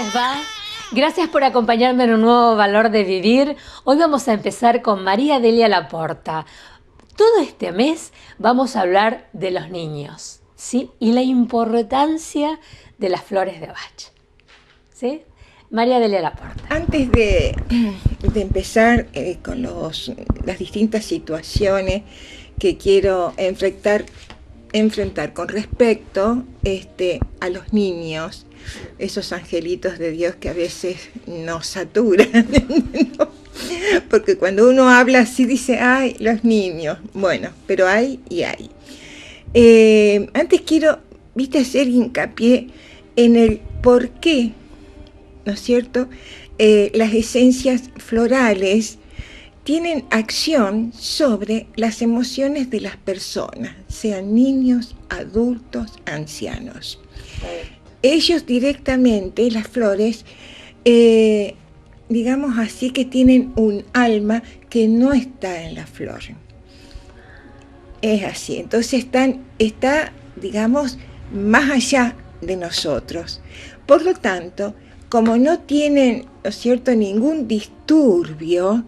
les va? Gracias por acompañarme en un nuevo Valor de Vivir. Hoy vamos a empezar con María Delia Laporta. Todo este mes vamos a hablar de los niños, ¿sí? Y la importancia de las flores de Bach, ¿sí? María Delia Laporta. Antes de empezar con las distintas situaciones que quiero enfrentar con respecto a los niños, esos angelitos de Dios que a veces nos saturan, ¿no? Porque cuando uno habla así dice, ay, los niños, bueno, pero hay y hay. Antes quiero, hacer hincapié en el por qué, ¿no es cierto?, las esencias florales tienen acción sobre las emociones de las personas, sean niños, adultos, ancianos. Ellos directamente, las flores, digamos así, que tienen un alma que no está en la flor. Es así, entonces está, digamos, más allá de nosotros. Por lo tanto, como no tienen, ¿no es cierto?, ningún disturbio,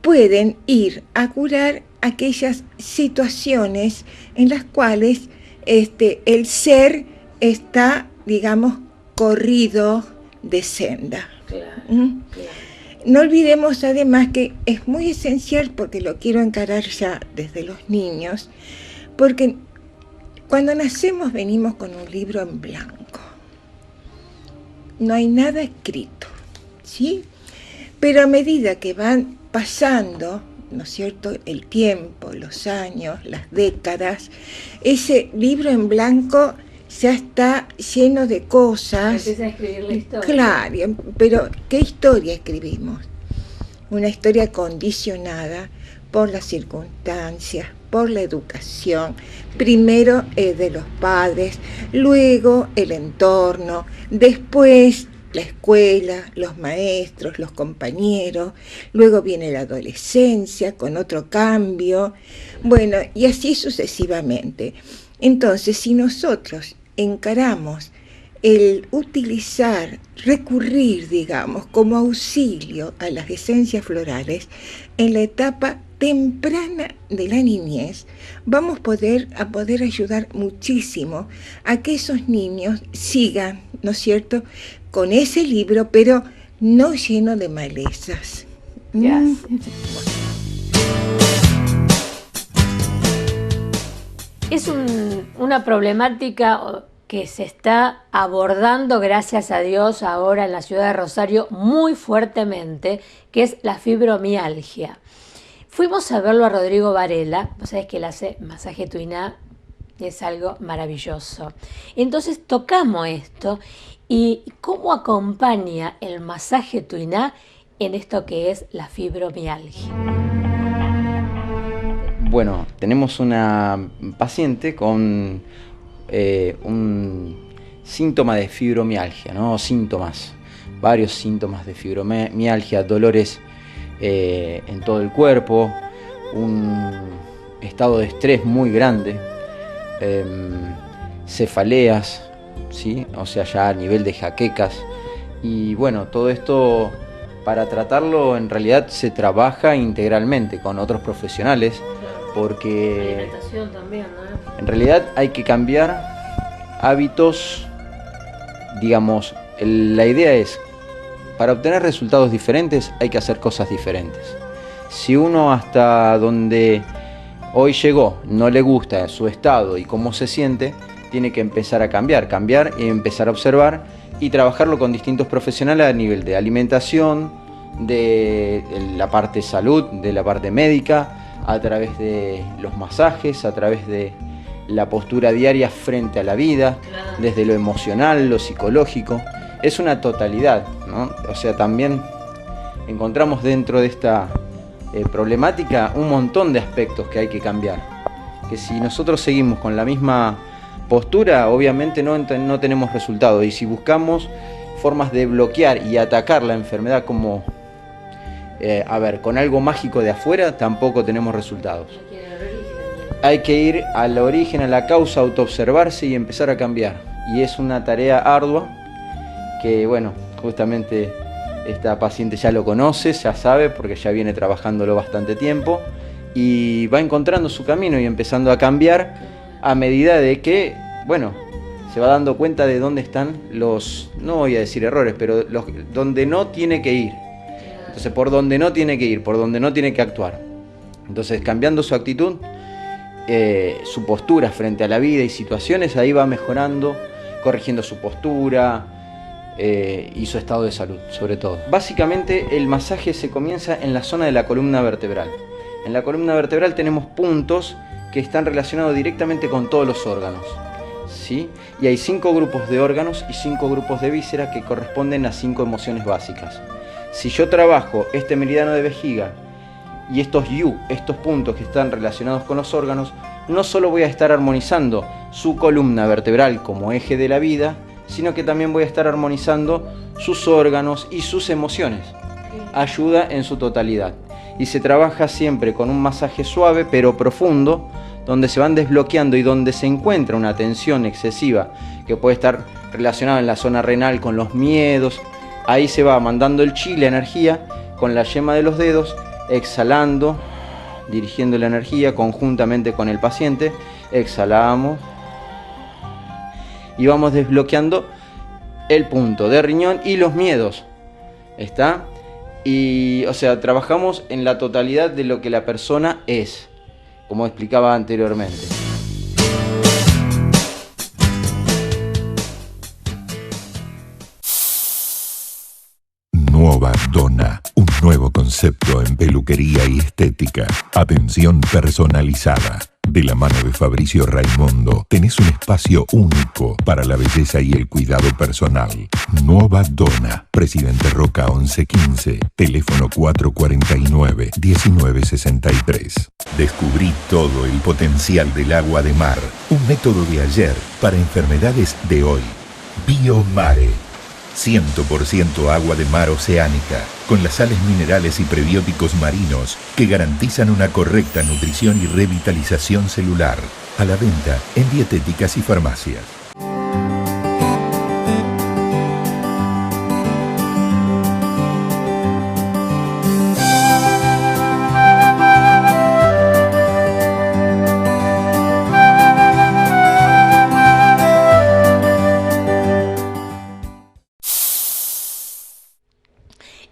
pueden ir a curar aquellas situaciones en las cuales el ser está, digamos, corrido de senda. Claro, claro. No olvidemos además que es muy esencial, porque lo quiero encarar ya desde los niños, porque cuando nacemos venimos con un libro en blanco. No hay nada escrito, ¿sí? Pero a medida que van pasando, ¿no es cierto?, el tiempo, los años, las décadas, ese libro en blanco ya está lleno de cosas. Empieza a escribir la historia. Claro, pero ¿qué historia escribimos? Una historia condicionada por las circunstancias, por la educación, primero de los padres, luego el entorno, después la escuela, los maestros, los compañeros, luego viene la adolescencia con otro cambio, bueno, y así sucesivamente. Entonces, si nosotros encaramos el utilizar, recurrir, digamos, como auxilio a las esencias florales en la etapa temprana de la niñez, vamos a poder ayudar muchísimo a que esos niños sigan, ¿no es cierto?, con ese libro, pero no lleno de malezas. Yes. Es una problemática que se está abordando, gracias a Dios, ahora en la ciudad de Rosario muy fuertemente, que es la fibromialgia. Fuimos a verlo a Rodrigo Varela, vos sabés que él hace masaje tuiná, es algo maravilloso. Entonces tocamos esto y cómo acompaña el masaje tuiná en esto que es la fibromialgia. Bueno, tenemos una paciente con un síntoma de fibromialgia, ¿no? Varios síntomas de fibromialgia, dolores en todo el cuerpo, un estado de estrés muy grande, cefaleas, ¿sí? O sea, ya a nivel de jaquecas. Y bueno, todo esto, para tratarlo, en realidad se trabaja integralmente con otros profesionales, porque alimentación también, ¿no? En realidad hay que cambiar hábitos, digamos, la idea es, para obtener resultados diferentes hay que hacer cosas diferentes. Si uno hasta donde hoy llegó no le gusta su estado y cómo se siente, tiene que empezar a cambiar y empezar a observar y trabajarlo con distintos profesionales a nivel de alimentación, de la parte salud, de la parte médica, a través de los masajes, a través de la postura diaria frente a la vida, desde lo emocional, lo psicológico. Es una totalidad, ¿no? O sea, también encontramos dentro de esta problemática un montón de aspectos que hay que cambiar. Que si nosotros seguimos con la misma postura, obviamente no tenemos resultado. Y si buscamos formas de bloquear y atacar la enfermedad como con algo mágico de afuera, tampoco tenemos resultados. Hay que ir al origen, a la causa, autoobservarse y empezar a cambiar. Y es una tarea ardua que, bueno, justamente esta paciente ya lo conoce, ya sabe, porque ya viene trabajándolo bastante tiempo y va encontrando su camino y empezando a cambiar a medida de que, bueno, se va dando cuenta de dónde están los, no voy a decir errores, pero donde no tiene que ir. Entonces, por donde no tiene que ir, por donde no tiene que actuar. Entonces, cambiando su actitud, su postura frente a la vida y situaciones, ahí va mejorando, corrigiendo su postura y su estado de salud, sobre todo. Básicamente, el masaje se comienza en la zona de la columna vertebral. En la columna vertebral tenemos puntos que están relacionados directamente con todos los órganos, ¿sí? Y hay 5 grupos de órganos y 5 grupos de vísceras que corresponden a 5 emociones básicas. Si yo trabajo este meridiano de vejiga y estos yu, estos puntos que están relacionados con los órganos, no solo voy a estar armonizando su columna vertebral como eje de la vida, sino que también voy a estar armonizando sus órganos y sus emociones. Ayuda en su totalidad. Y se trabaja siempre con un masaje suave pero profundo, donde se van desbloqueando y donde se encuentra una tensión excesiva que puede estar relacionada en la zona renal con los miedos. Ahí se va mandando el chi, la energía, con la yema de los dedos, exhalando, dirigiendo la energía conjuntamente con el paciente. Exhalamos y vamos desbloqueando el punto de riñón y los miedos. ¿Está? Y, o sea, trabajamos en la totalidad de lo que la persona es, como explicaba anteriormente. Nuova Donna, un nuevo concepto en peluquería y estética. Atención personalizada. De la mano de Fabricio Raimondo, tenés un espacio único para la belleza y el cuidado personal. Nueva Donna, Presidente Roca 1115, teléfono 449-1963. Descubrí todo el potencial del agua de mar, un método de ayer para enfermedades de hoy. Biomare. 100% agua de mar oceánica, con las sales minerales y prebióticos marinos que garantizan una correcta nutrición y revitalización celular. A la venta en dietéticas y farmacias.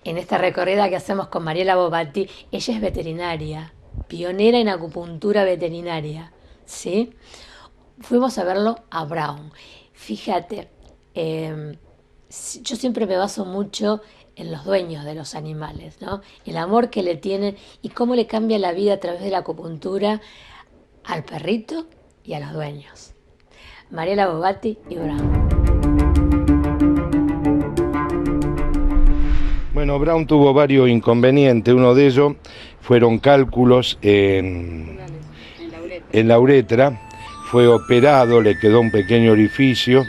En esta recorrida que hacemos con Mariela Bobatti, ella es veterinaria, pionera en acupuntura veterinaria, ¿sí? Fuimos a verlo a Brown. Fíjate, yo siempre me baso mucho en los dueños de los animales, ¿no? El amor que le tienen y cómo le cambia la vida a través de la acupuntura al perrito y a los dueños. Mariela Bobatti y Brown. Bueno, Brown tuvo varios inconvenientes. Uno de ellos fueron cálculos en la uretra. Fue operado, le quedó un pequeño orificio,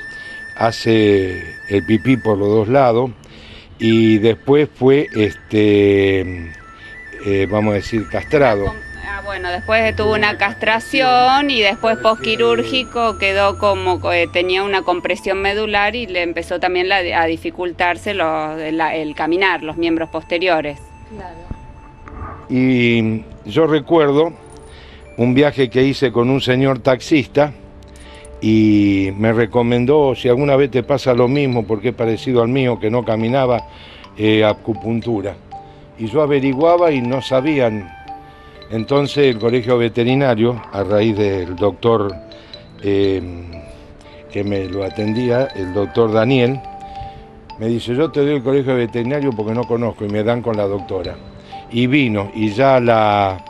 hace el pipí por los dos lados y después fue, vamos a decir, castrado. Bueno, después tuvo una castración y después posquirúrgico quedó como, tenía una compresión medular y le empezó también a dificultarse el caminar, los miembros posteriores. Claro. Y yo recuerdo un viaje que hice con un señor taxista y me recomendó, si alguna vez te pasa lo mismo, porque es parecido al mío, que no caminaba, acupuntura. Y yo averiguaba y no sabían. Entonces el colegio veterinario, a raíz del doctor que me lo atendía, el doctor Daniel, me dice, yo te doy el colegio veterinario porque no conozco, y me dan con la doctora. Y vino, y ya la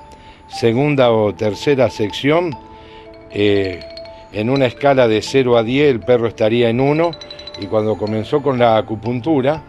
segunda o tercera sección, en una escala de 0 a 10, el perro estaría en 1, y cuando comenzó con la acupuntura,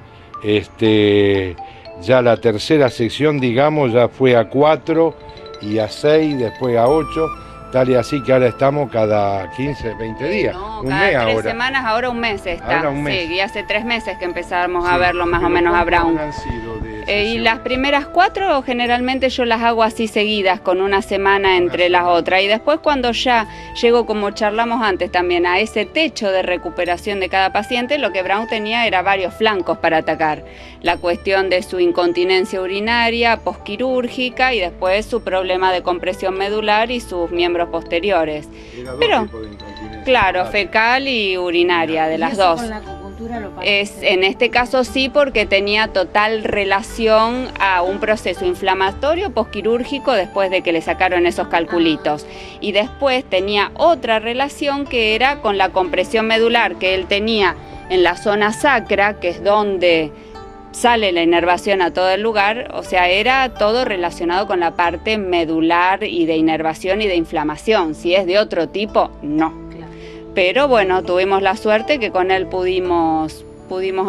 ya la tercera sección, digamos, ya fue a 4 y a 6, después a 8, tal y así que ahora estamos cada 15, 20 días, No, un cada mes 3 ahora. semanas, ahora un mes está. Ahora un mes. Sí, y hace 3 meses que empezamos a Sí, verlo más o pero menos a ¿cuántos Brown. han sido de Y las primeras 4 generalmente yo las hago así seguidas, con una semana entre las otras. Y después cuando ya llego, como charlamos antes también, a ese techo de recuperación de cada paciente, lo que Brown tenía era varios flancos para atacar. La cuestión de su incontinencia urinaria, posquirúrgica, y después su problema de compresión medular y sus miembros posteriores. Pero, claro, fecal y urinaria, de las dos. En este caso sí, porque tenía total relación a un proceso inflamatorio posquirúrgico después de que le sacaron esos calculitos. Y después tenía otra relación que era con la compresión medular que él tenía en la zona sacra, que es donde sale la inervación a todo el lugar. O sea, era todo relacionado con la parte medular y de inervación y de inflamación. Si es de otro tipo, no. Pero bueno, tuvimos la suerte que con él pudimos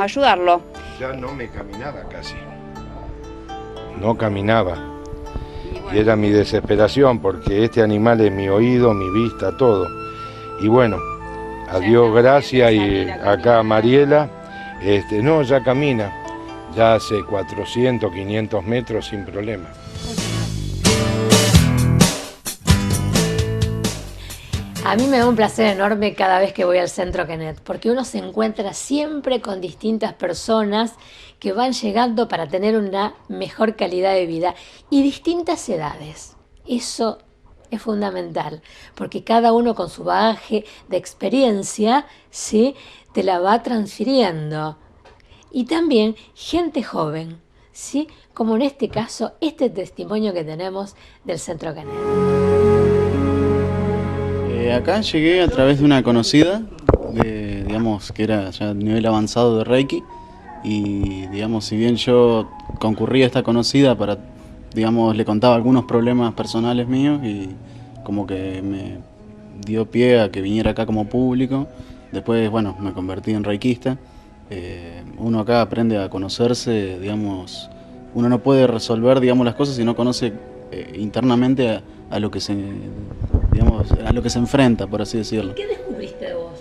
ayudarlo. Ya no me caminaba casi. No caminaba. Y era mi desesperación, porque este animal es mi oído, mi vista, todo. Y bueno, a Dios gracias, y acá Mariela, no, ya camina. Ya hace 400, 500 metros sin problema. A mí me da un placer enorme cada vez que voy al Centro Kenet, porque uno se encuentra siempre con distintas personas que van llegando para tener una mejor calidad de vida y distintas edades. Eso es fundamental, porque cada uno con su bagaje de experiencia, ¿sí?, te la va transfiriendo. Y también gente joven, ¿sí?, como en este caso, este testimonio que tenemos del Centro Kenet. Acá llegué a través de una conocida, digamos que era ya nivel avanzado de Reiki, y digamos, si bien yo concurrí a esta conocida para, digamos, le contaba algunos problemas personales míos, y como que me dio pie a que viniera acá como público. Después, bueno, me convertí en reikista. Uno acá aprende a conocerse, digamos, uno no puede resolver, digamos, las cosas si no conoce internamente a lo que se, digamos, a lo que se enfrenta, por así decirlo. ¿Qué descubriste de vos?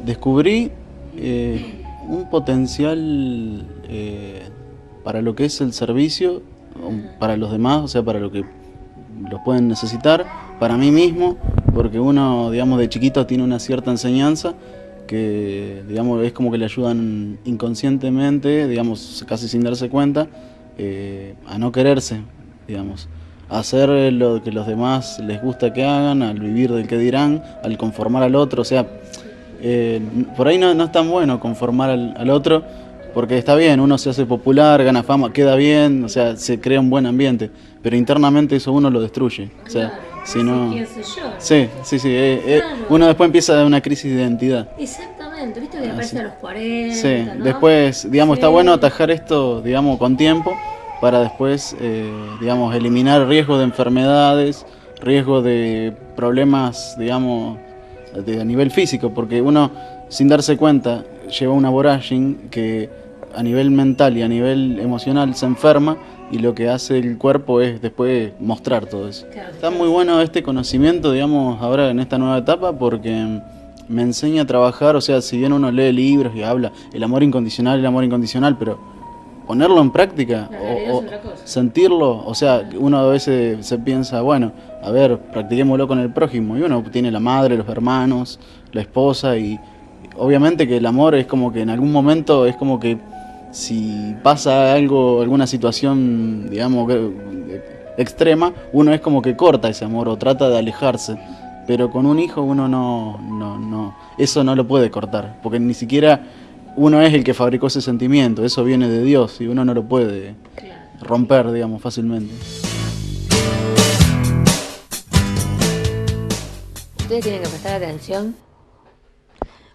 Descubrí un potencial para lo que es el servicio, para los demás, o sea, para lo que los pueden necesitar, para mí mismo, porque uno, digamos, de chiquito tiene una cierta enseñanza que, digamos, es como que le ayudan inconscientemente, digamos, casi sin darse cuenta, a no quererse, digamos, a hacer lo que los demás les gusta que hagan, al vivir del que dirán, al conformar al otro. O sea, por ahí no es tan bueno conformar al otro, porque está bien, uno se hace popular, gana fama, queda bien, o sea, se crea un buen ambiente, pero internamente eso uno lo destruye. O sea, si no... ¿Quién soy yo? Sí. Claro. Uno después empieza una crisis de identidad. Exactamente, viste que aparece a los 40, sí, ¿no? Después, digamos, Sí. Está bueno atajar esto, digamos, con tiempo, para después, digamos, eliminar riesgos de enfermedades, riesgos de problemas, digamos, a nivel físico, porque uno, sin darse cuenta, lleva una vorágine que a nivel mental y a nivel emocional se enferma, y lo que hace el cuerpo es después mostrar todo eso. Claro. Está muy bueno este conocimiento, digamos, ahora en esta nueva etapa, porque me enseña a trabajar. O sea, si bien uno lee libros y habla el amor incondicional, pero ponerlo en práctica o sentirlo, o sea, uno a veces se piensa, bueno, a ver, practiquémoslo con el prójimo, y uno tiene la madre, los hermanos, la esposa, y obviamente que el amor es como que en algún momento es como que si pasa algo, alguna situación, digamos, extrema, uno es como que corta ese amor o trata de alejarse, pero con un hijo uno no, eso no lo puede cortar, porque ni siquiera uno es el que fabricó ese sentimiento, eso viene de Dios y uno no lo puede romper, digamos, fácilmente. Ustedes tienen que prestar atención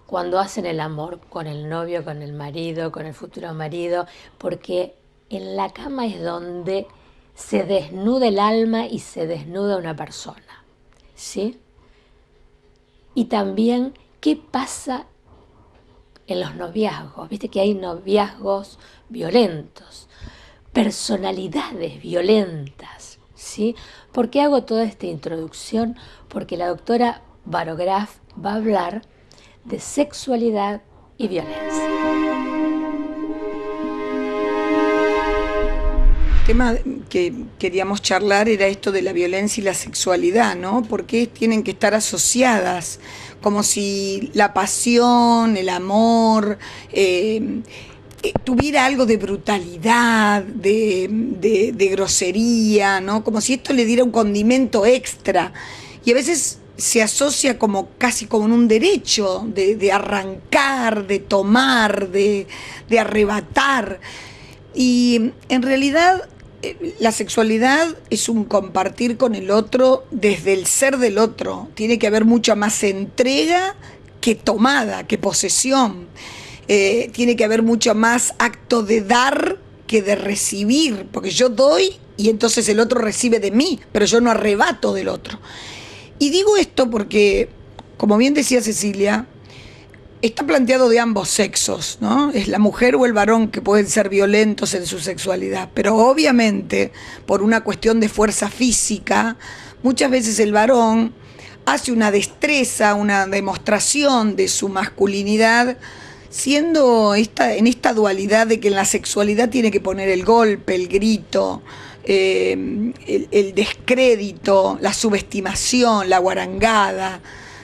cuando hacen el amor con el novio, con el marido, con el futuro marido, porque en la cama es donde se desnuda el alma y se desnuda una persona, ¿sí? Y también, ¿qué pasa en los noviazgos? Viste que hay noviazgos violentos, personalidades violentas, ¿sí? ¿Por qué hago toda esta introducción? Porque la doctora Barograf va a hablar de sexualidad y violencia. tema que queríamos charlar era esto de la violencia y la sexualidad, ¿no? ¿Por qué tienen que estar asociadas? Como si la pasión, el amor, tuviera algo de brutalidad, de grosería, ¿no? Como si esto le diera un condimento extra. Y a veces se asocia como casi como un derecho de arrancar, de tomar, de arrebatar. Y en realidad la sexualidad es un compartir con el otro desde el ser del otro. Tiene que haber mucha más entrega que tomada, que posesión. Tiene que haber mucho más acto de dar que de recibir, porque yo doy y entonces el otro recibe de mí, pero yo no arrebato del otro. Y digo esto porque, como bien decía Cecilia, está planteado de ambos sexos, ¿no? Es la mujer o el varón que pueden ser violentos en su sexualidad, pero obviamente por una cuestión de fuerza física, muchas veces el varón hace una destreza, una demostración de su masculinidad, siendo en esta dualidad de que en la sexualidad tiene que poner el golpe, el grito, el descrédito, la subestimación, la guarangada,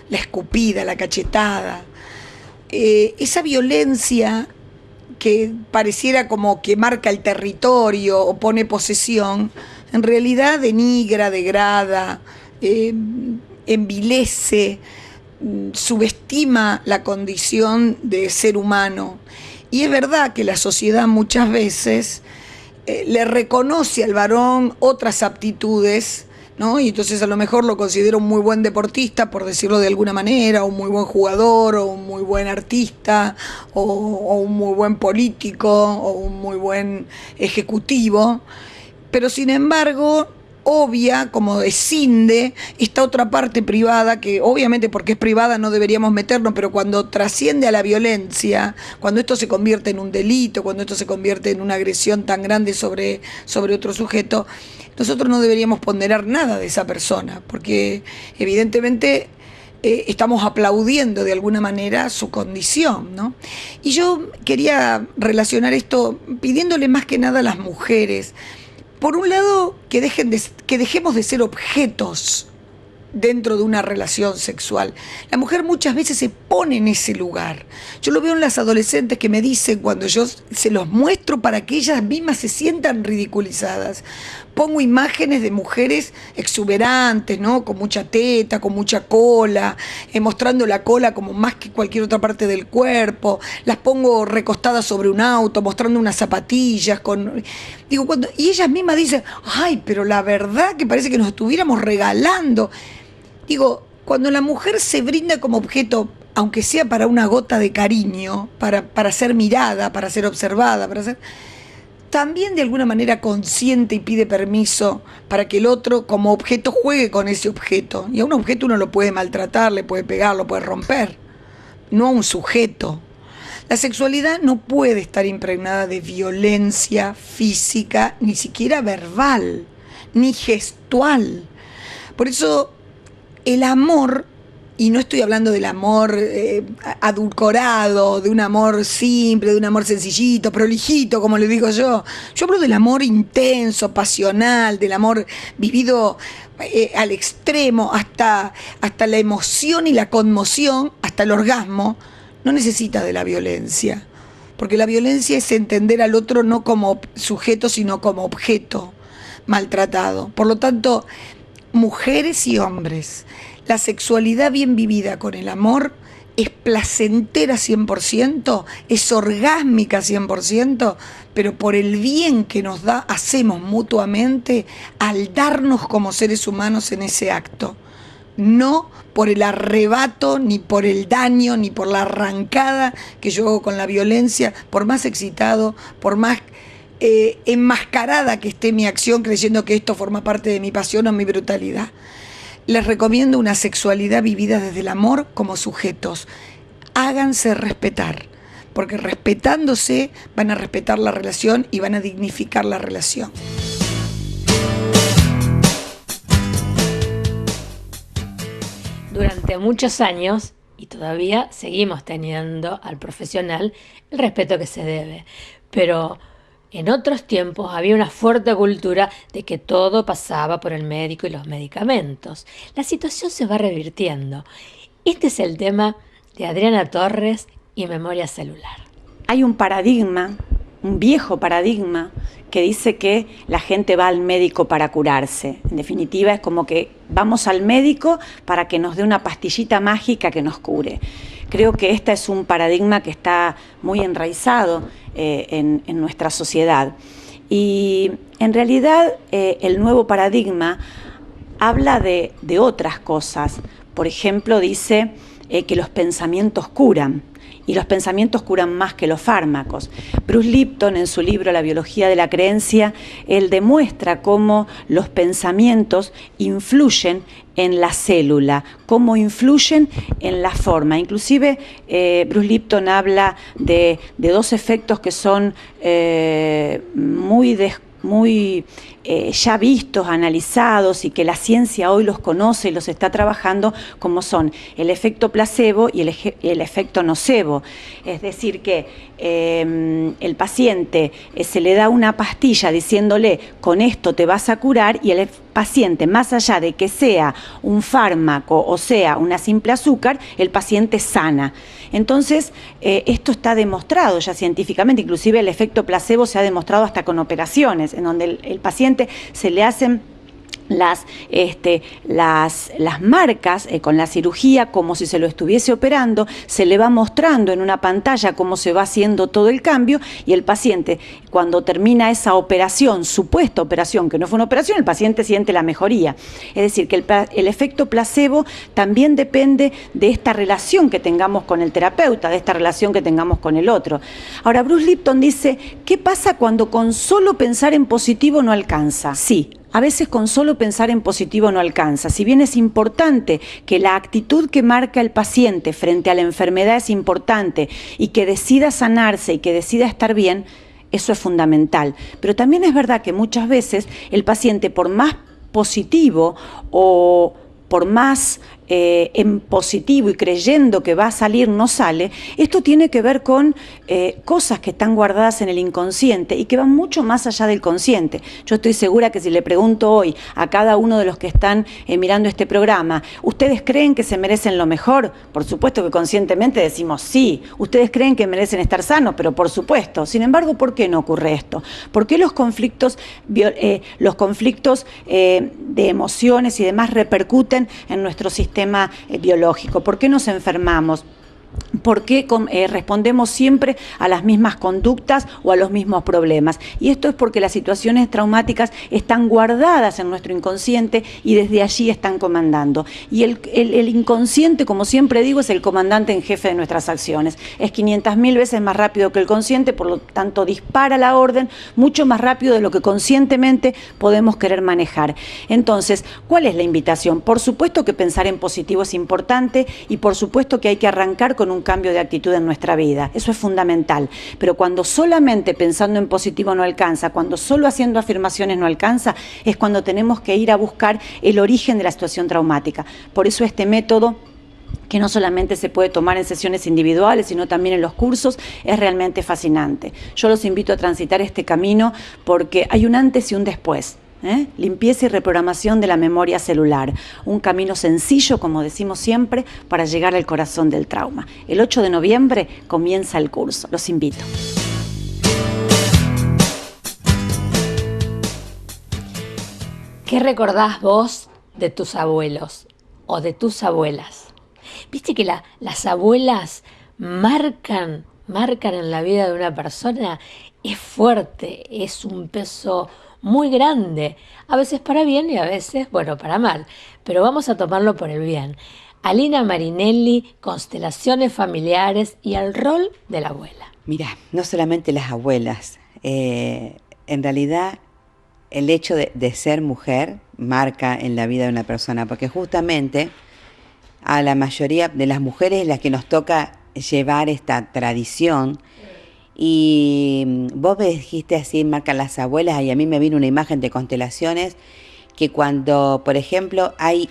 la escupida, la cachetada. Esa violencia que pareciera como que marca el territorio o pone posesión, en realidad denigra, degrada, envilece, subestima la condición de ser humano. Y es verdad que la sociedad muchas veces le reconoce al varón otras aptitudes, ¿no? Y entonces a lo mejor lo considera un muy buen deportista, por decirlo de alguna manera, o un muy buen jugador, o un muy buen artista, o un muy buen político, o un muy buen ejecutivo, pero sin embargo obvia, como escinde esta otra parte privada, que obviamente porque es privada no deberíamos meternos, pero cuando trasciende a la violencia, cuando esto se convierte en un delito, cuando esto se convierte en una agresión tan grande sobre otro sujeto, nosotros no deberíamos ponderar nada de esa persona, porque evidentemente estamos aplaudiendo de alguna manera su condición, ¿no? Y yo quería relacionar esto pidiéndole más que nada a las mujeres, por un lado, que dejemos de ser objetos dentro de una relación sexual. La mujer muchas veces se pone en ese lugar. Yo lo veo en las adolescentes que me dicen cuando yo se los muestro para que ellas mismas se sientan ridiculizadas. Pongo imágenes de mujeres exuberantes, ¿no? Con mucha teta, con mucha cola, mostrando la cola como más que cualquier otra parte del cuerpo. Las pongo recostadas sobre un auto, mostrando unas zapatillas. Y ellas mismas dicen, ay, pero la verdad que parece que nos estuviéramos regalando. Digo, cuando la mujer se brinda como objeto, aunque sea para una gota de cariño, para ser mirada, para ser observada, también de alguna manera consiente y pide permiso para que el otro como objeto juegue con ese objeto. Y a un objeto uno lo puede maltratar, le puede pegar, lo puede romper, no a un sujeto. La sexualidad no puede estar impregnada de violencia física, ni siquiera verbal, ni gestual. Por eso el amor, y no estoy hablando del amor adulcorado, de un amor simple, de un amor sencillito, prolijito, como le digo yo hablo del amor intenso, pasional, del amor vivido al extremo, hasta la emoción y la conmoción, hasta el orgasmo. No necesita de la violencia, porque la violencia es entender al otro no como sujeto, sino como objeto maltratado. Por lo tanto, mujeres y hombres, la sexualidad bien vivida con el amor es placentera 100%, es orgásmica 100%, pero por el bien que nos da, hacemos mutuamente al darnos como seres humanos en ese acto. No por el arrebato, ni por el daño, ni por la arrancada que yo hago con la violencia, por más excitado, por más enmascarada que esté mi acción, creyendo que esto forma parte de mi pasión o mi brutalidad. Les recomiendo una sexualidad vivida desde el amor como sujetos. Háganse respetar, porque respetándose van a respetar la relación y van a dignificar la relación. Durante muchos años, y todavía seguimos teniendo al profesional el respeto que se debe, pero En otros tiempos había una fuerte cultura de que todo pasaba por el médico y los medicamentos. La situación se va revirtiendo. Este es el tema de Adriana Torres y Memoria Celular. Hay un paradigma, un viejo paradigma, que dice que la gente va al médico para curarse. En definitiva, es como que vamos al médico para que nos dé una pastillita mágica que nos cure. Creo que este es un paradigma que está muy enraizado en nuestra sociedad. Y en realidad el nuevo paradigma habla de otras cosas. Por ejemplo, dice que los pensamientos curan. Y los pensamientos curan más que los fármacos. Bruce Lipton, en su libro La biología de la creencia, él demuestra cómo los pensamientos influyen en la célula, cómo influyen en la forma. Inclusive Bruce Lipton habla de dos efectos que son muy ya vistos, analizados, y que la ciencia hoy los conoce y los está trabajando, como son el efecto placebo y el efecto nocebo. Es decir, que el paciente se le da una pastilla diciéndole con esto te vas a curar, y el paciente, más allá de que sea un fármaco o sea una simple azúcar, el paciente sana. Entonces, esto está demostrado ya científicamente, inclusive el efecto placebo se ha demostrado hasta con operaciones, en donde el paciente se le hacen las marcas con la cirugía como si se lo estuviese operando, se le va mostrando en una pantalla cómo se va haciendo todo el cambio, y el paciente, cuando termina esa operación, supuesta operación, que no fue una operación, el paciente siente la mejoría. Es decir, que el efecto placebo también depende de esta relación que tengamos con el terapeuta, de esta relación que tengamos con el otro. Ahora, Bruce Lipton dice, ¿qué pasa cuando con solo pensar en positivo no alcanza? Sí. A veces con solo pensar en positivo no alcanza. Si bien es importante que la actitud que marca el paciente frente a la enfermedad es importante, y que decida sanarse y que decida estar bien, eso es fundamental. Pero también es verdad que muchas veces el paciente, por más positivo o por más en positivo y creyendo que va a salir, no sale. Esto tiene que ver con cosas que están guardadas en el inconsciente y que van mucho más allá del consciente. Yo estoy segura que si le pregunto hoy a cada uno de los que están mirando este programa, ¿ustedes creen que se merecen lo mejor? Por supuesto que conscientemente decimos sí. ¿Ustedes creen que merecen estar sanos? Pero por supuesto. Sin embargo, ¿por qué no ocurre esto? ¿Por qué los conflictos de emociones y demás repercuten en nuestro sistema biológico? ¿Por qué nos enfermamos? ¿Por qué respondemos siempre a las mismas conductas o a los mismos problemas? Y esto es porque las situaciones traumáticas están guardadas en nuestro inconsciente y desde allí están comandando. Y el inconsciente, como siempre digo, es el comandante en jefe de nuestras acciones. Es 500.000 veces más rápido que el consciente, por lo tanto dispara la orden mucho más rápido de lo que conscientemente podemos querer manejar. Entonces, ¿cuál es la invitación? Por supuesto que pensar en positivo es importante, y por supuesto que hay que arrancar con un cambio de actitud en nuestra vida. Eso es fundamental. Pero cuando solamente pensando en positivo no alcanza, cuando solo haciendo afirmaciones no alcanza, es cuando tenemos que ir a buscar el origen de la situación traumática. Por eso este método, que no solamente se puede tomar en sesiones individuales, sino también en los cursos, es realmente fascinante. Yo los invito a transitar este camino porque hay un antes y un después. Limpieza y reprogramación de la memoria celular. Un camino sencillo, como decimos siempre, para llegar al corazón del trauma. El 8 de noviembre comienza el curso. Los invito. ¿Qué recordás vos de tus abuelos o de tus abuelas? Viste que las abuelas marcan en la vida de una persona. Es fuerte, es un peso muy grande, a veces para bien y a veces, para mal, pero vamos a tomarlo por el bien. Alina Marinelli, constelaciones familiares y el rol de la abuela. Mira, no solamente las abuelas, en realidad el hecho de ser mujer marca en la vida de una persona, porque justamente a la mayoría de las mujeres es la que nos toca llevar esta tradición. Y vos me dijiste así, marcan las abuelas, y a mí me vino una imagen de constelaciones que cuando, por ejemplo, hay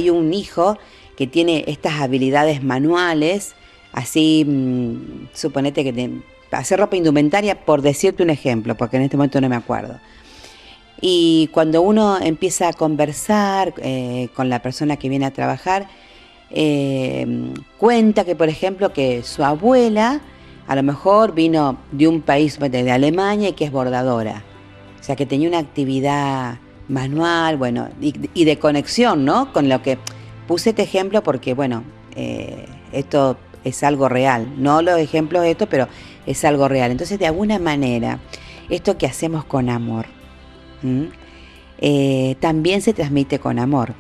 un hijo que tiene estas habilidades manuales, así, suponete que hacer ropa indumentaria, por decirte un ejemplo, porque en este momento no me acuerdo. Y cuando uno empieza a conversar con la persona que viene a trabajar, cuenta que, por ejemplo, que su abuela a lo mejor vino de un país, de Alemania, y que es bordadora. O sea, que tenía una actividad manual, bueno, y de conexión, ¿no? Con lo que puse este ejemplo porque, bueno, esto es algo real. No los ejemplos de esto, pero es algo real. Entonces, de alguna manera, esto que hacemos con amor, también se transmite con amor.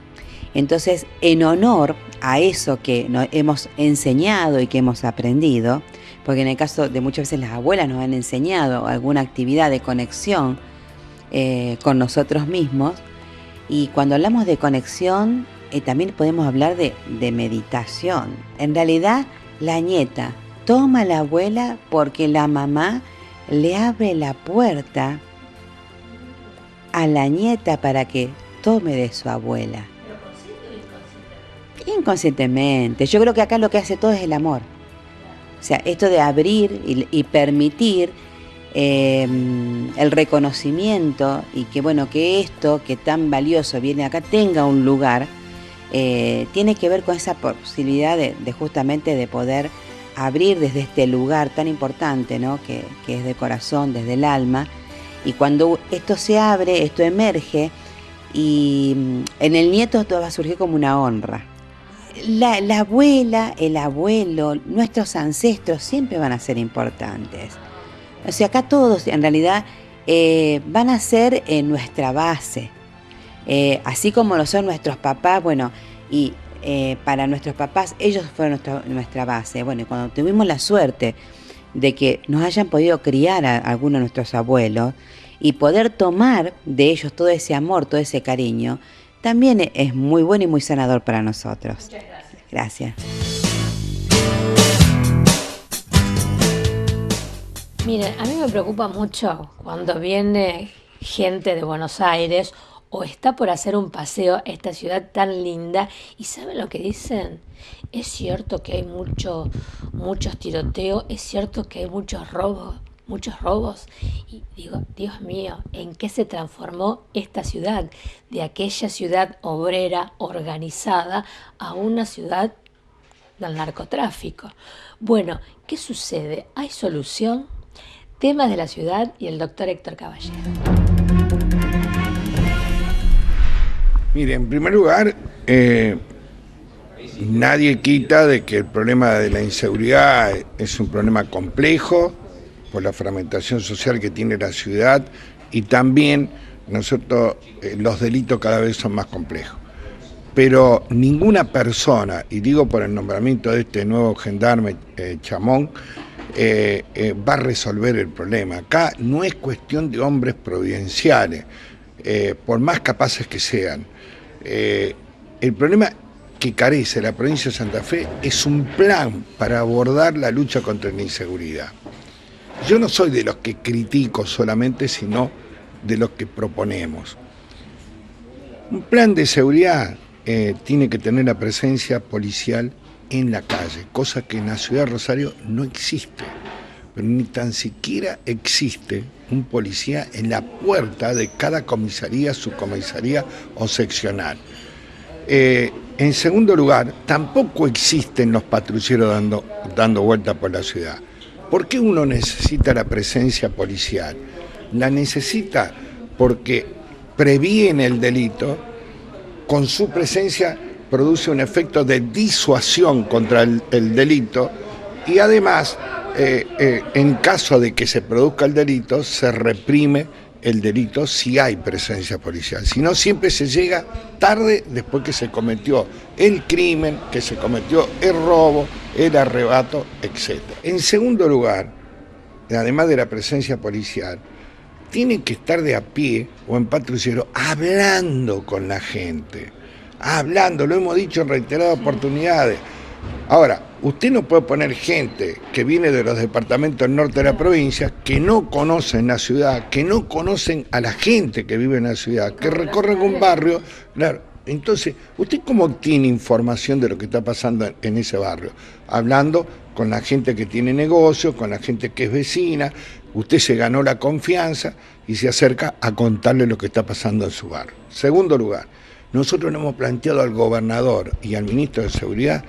Entonces, en honor a eso que nos hemos enseñado y que hemos aprendido, porque en el caso de muchas veces las abuelas nos han enseñado alguna actividad de conexión con nosotros mismos, y cuando hablamos de conexión también podemos hablar de meditación. En realidad, la nieta toma a la abuela porque la mamá le abre la puerta a la nieta para que tome de su abuela. Inconscientemente. Yo creo que acá lo que hace todo es el amor. O sea, esto de abrir y permitir el reconocimiento, y que bueno, que esto que tan valioso viene acá tenga un lugar, tiene que ver con esa posibilidad de justamente de poder abrir desde este lugar tan importante, ¿no? que es de corazón, desde el alma. Y cuando esto se abre, esto emerge, y en el nieto esto va a surgir como una honra. La abuela, el abuelo, nuestros ancestros siempre van a ser importantes. O sea, acá todos en realidad van a ser nuestra base. Así como lo son nuestros papás, bueno, y para nuestros papás, ellos fueron nuestra base. Bueno, y cuando tuvimos la suerte de que nos hayan podido criar a algunos de nuestros abuelos y poder tomar de ellos todo ese amor, todo ese cariño, también es muy bueno y muy sanador para nosotros. Muchas gracias. Gracias. Miren, a mí me preocupa mucho cuando viene gente de Buenos Aires o está por hacer un paseo a esta ciudad tan linda, y ¿saben lo que dicen? Es cierto que hay muchos tiroteos, es cierto que hay muchos robos, y digo, Dios mío, ¿en qué se transformó esta ciudad? De aquella ciudad obrera, organizada, a una ciudad del narcotráfico. Bueno, ¿qué sucede? ¿Hay solución? Temas de la ciudad y el doctor Héctor Caballero. Mire, en primer lugar, nadie quita de que el problema de la inseguridad es un problema complejo por la fragmentación social que tiene la ciudad, y también los delitos cada vez son más complejos. Pero ninguna persona, y digo por el nombramiento de este nuevo gendarme Chamón, va a resolver el problema. Acá no es cuestión de hombres providenciales, por más capaces que sean. El problema que carece la provincia de Santa Fe es un plan para abordar la lucha contra la inseguridad. Yo no soy de los que critico solamente, sino de los que proponemos. Un plan de seguridad tiene que tener la presencia policial en la calle, cosa que en la ciudad de Rosario no existe, pero ni tan siquiera existe un policía en la puerta de cada comisaría, subcomisaría o seccional. En segundo lugar, tampoco existen los patrulleros dando vuelta por la ciudad. ¿Por qué uno necesita la presencia policial? La necesita porque previene el delito, con su presencia produce un efecto de disuasión contra el delito, y además, en caso de que se produzca el delito, se reprime el delito si hay presencia policial. Si no, siempre se llega tarde después que se cometió el crimen, que se cometió el robo, el arrebato, etc. En segundo lugar, además de la presencia policial, tienen que estar de a pie o en patrullero hablando con la gente. Hablando, lo hemos dicho en reiteradas oportunidades. Ahora, usted no puede poner gente que viene de los departamentos del norte de la provincia, que no conocen la ciudad, que no conocen a la gente que vive en la ciudad, que recorren un barrio. Claro, entonces, ¿usted cómo obtiene información de lo que está pasando en ese barrio? Hablando con la gente que tiene negocio, con la gente que es vecina. Usted se ganó la confianza y se acerca a contarle lo que está pasando en su barrio. Segundo lugar, nosotros le hemos planteado al gobernador y al ministro de Seguridad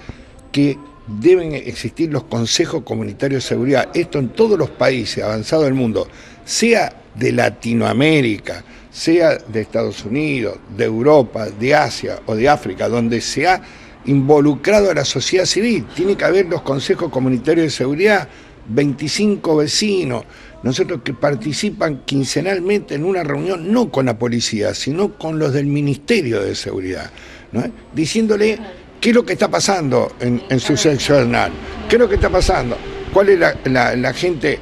que deben existir los consejos comunitarios de seguridad. Esto en todos los países avanzados del mundo, sea de Latinoamérica, sea de Estados Unidos, de Europa, de Asia o de África, donde se ha involucrado a la sociedad civil. Tiene que haber los consejos comunitarios de seguridad, 25 vecinos, nosotros que participan quincenalmente en una reunión, no con la policía, sino con los del Ministerio de Seguridad, ¿no? Diciéndole qué es lo que está pasando en su seccional, qué es lo que está pasando, cuál es la gente,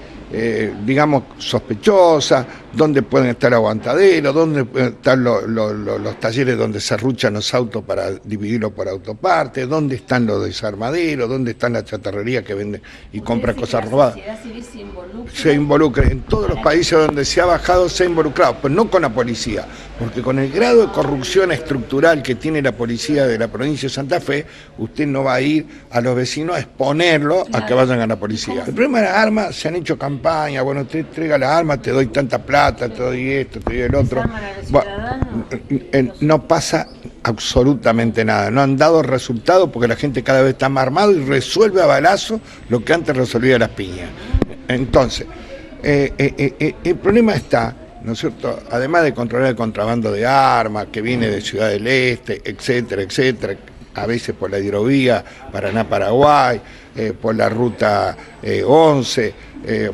digamos, sospechosa, dónde pueden estar aguantaderos, dónde pueden estar los talleres donde se arruchan los autos para dividirlos por autopartes, dónde están los desarmaderos, dónde están las chatarrerías que venden y compran cosas robadas. Se involucra en todos los países donde se ha bajado, se ha involucrado, pero no con la policía, porque con el grado de corrupción estructural que tiene la policía de la provincia de Santa Fe, usted no va a ir a los vecinos a exponerlo a que vayan a la policía. El problema de las armas, se han hecho campañas, bueno, usted entrega las armas, te doy tanta plata, te doy esto, te doy el otro. Bueno, no pasa absolutamente nada, no han dado resultados porque la gente cada vez está más armado y resuelve a balazo lo que antes resolvía a las piñas. Entonces, el problema está, ¿no es cierto?, además de controlar el contrabando de armas que viene de Ciudad del Este, etcétera, etcétera, a veces por la hidrovía Paraná-Paraguay, por la ruta 11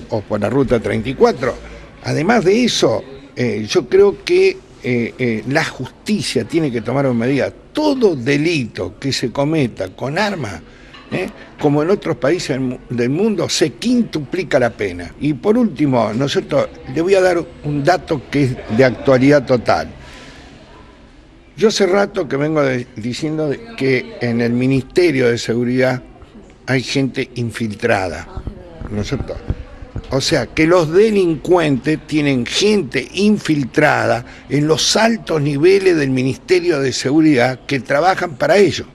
o por la ruta 34. Además de eso, yo creo que la justicia tiene que tomar medidas. Todo delito que se cometa con armas, como en otros países del mundo, se quintuplica la pena. Y por último, nosotros le voy a dar un dato que es de actualidad total. Yo hace rato que vengo diciendo que en el Ministerio de Seguridad hay gente infiltrada, ¿no es cierto? O sea, que los delincuentes tienen gente infiltrada en los altos niveles del Ministerio de Seguridad que trabajan para ello.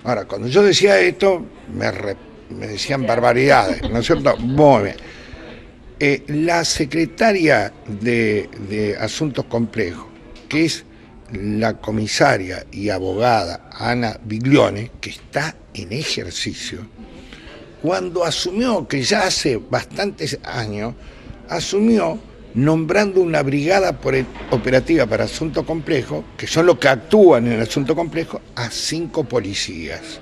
Ahora, cuando yo decía esto, me decían barbaridades, ¿no es cierto? Muy bien. La secretaria de Asuntos Complejos, que es la comisaria y abogada Ana Biglione, que está en ejercicio, cuando asumió, que ya hace bastantes años, asumió nombrando una brigada operativa para asuntos complejos, que son los que actúan en el asunto complejo, a 5 policías.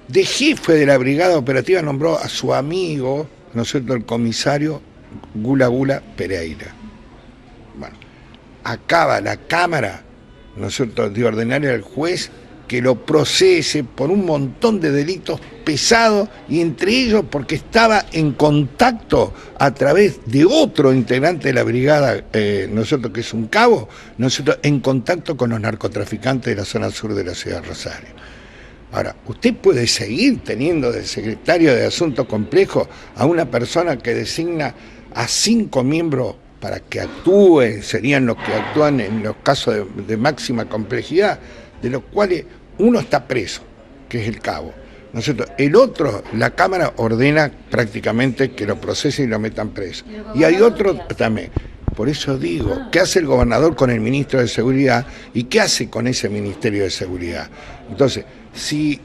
De jefe de la brigada operativa nombró a su amigo, ¿no es cierto?, el comisario Gula Pereira. Bueno, acaba la Cámara, ¿no es cierto?, de ordenarle al juez que lo procese por un montón de delitos pesados, y entre ellos porque estaba en contacto a través de otro integrante de la brigada, ¿no es cierto?, que es un cabo, ¿no es cierto?, en contacto con los narcotraficantes de la zona sur de la ciudad de Rosario. Ahora, usted puede seguir teniendo de secretario de Asuntos Complejos a una persona que designa a 5 miembros para que actúen, serían los que actúan en los casos de máxima complejidad, de los cuales uno está preso, que es el cabo, ¿no es cierto? El otro, la Cámara ordena prácticamente que lo procesen y lo metan preso. Y hay otro también. Por eso digo, ¿qué hace el gobernador con el ministro de Seguridad y qué hace con ese Ministerio de Seguridad? Entonces, si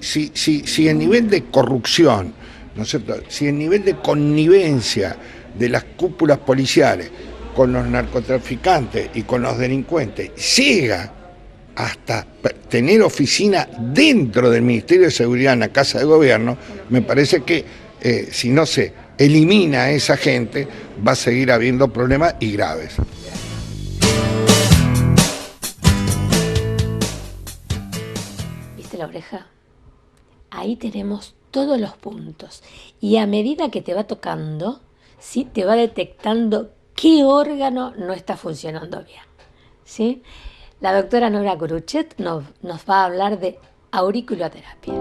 el nivel de corrupción, ¿no es cierto?, si el nivel de connivencia de las cúpulas policiales con los narcotraficantes y con los delincuentes llega hasta tener oficina dentro del Ministerio de Seguridad en la Casa de Gobierno, me parece que si no se elimina a esa gente, va a seguir habiendo problemas y graves. ¿Viste la oreja? Ahí tenemos todos los puntos. Y a medida que te va tocando, ¿sí?, te va detectando qué órgano no está funcionando bien, ¿sí? La doctora Nora Gruchet nos va a hablar de auriculoterapia.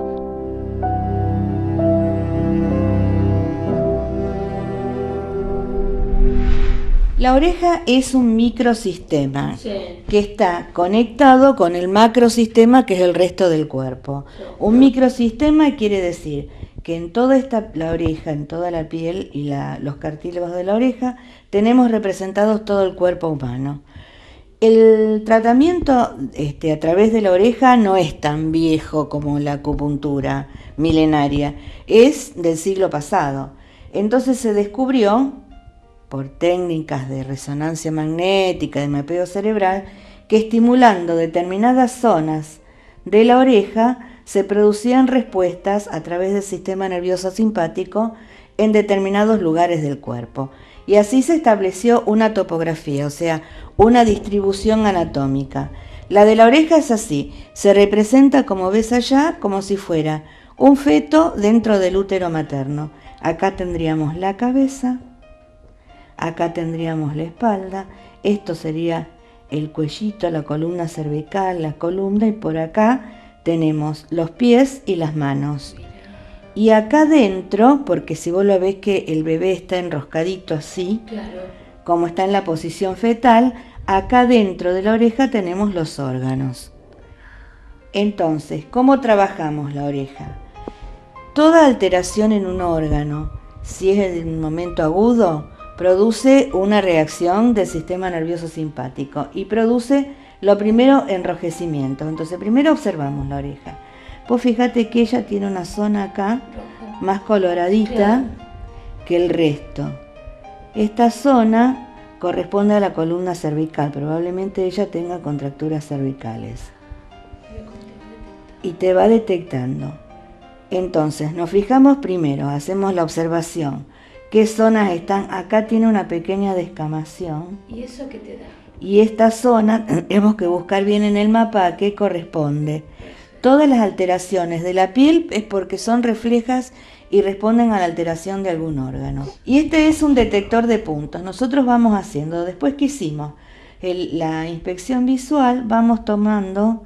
La oreja es un microsistema que está conectado con el macrosistema, que es el resto del cuerpo. Un microsistema quiere decir que en toda la oreja, en toda la piel y los cartílagos de la oreja, tenemos representados todo el cuerpo humano. El tratamiento a través de la oreja no es tan viejo como la acupuntura milenaria, es del siglo pasado. Entonces se descubrió, por técnicas de resonancia magnética, de mapeo cerebral, que estimulando determinadas zonas de la oreja se producían respuestas a través del sistema nervioso simpático en determinados lugares del cuerpo. Y así se estableció una topografía, o sea, una distribución anatómica. La de la oreja es así, se representa, como ves allá, como si fuera un feto dentro del útero materno. Acá tendríamos la cabeza, acá tendríamos la espalda, esto sería el cuellito, la columna cervical, la columna, y por acá tenemos los pies y las manos. Y acá dentro, porque si vos lo ves que el bebé está enroscadito así, claro, como está en la posición fetal, acá dentro de la oreja tenemos los órganos. Entonces, ¿cómo trabajamos la oreja? Toda alteración en un órgano, si es en un momento agudo, produce una reacción del sistema nervioso simpático y produce, lo primero, enrojecimiento. Entonces, primero observamos la oreja. Pues fíjate que ella tiene una zona acá más coloradita que el resto. Esta zona corresponde a la columna cervical. Probablemente ella tenga contracturas cervicales. Y te va detectando. Entonces, nos fijamos primero, hacemos la observación. ¿Qué zonas están? Acá tiene una pequeña descamación. ¿Y eso qué te da? Y esta zona, tenemos que buscar bien en el mapa a qué corresponde. Todas las alteraciones de la piel es porque son reflejas y responden a la alteración de algún órgano. Y este es un detector de puntos. Nosotros vamos haciendo, después que hicimos la inspección visual, vamos tomando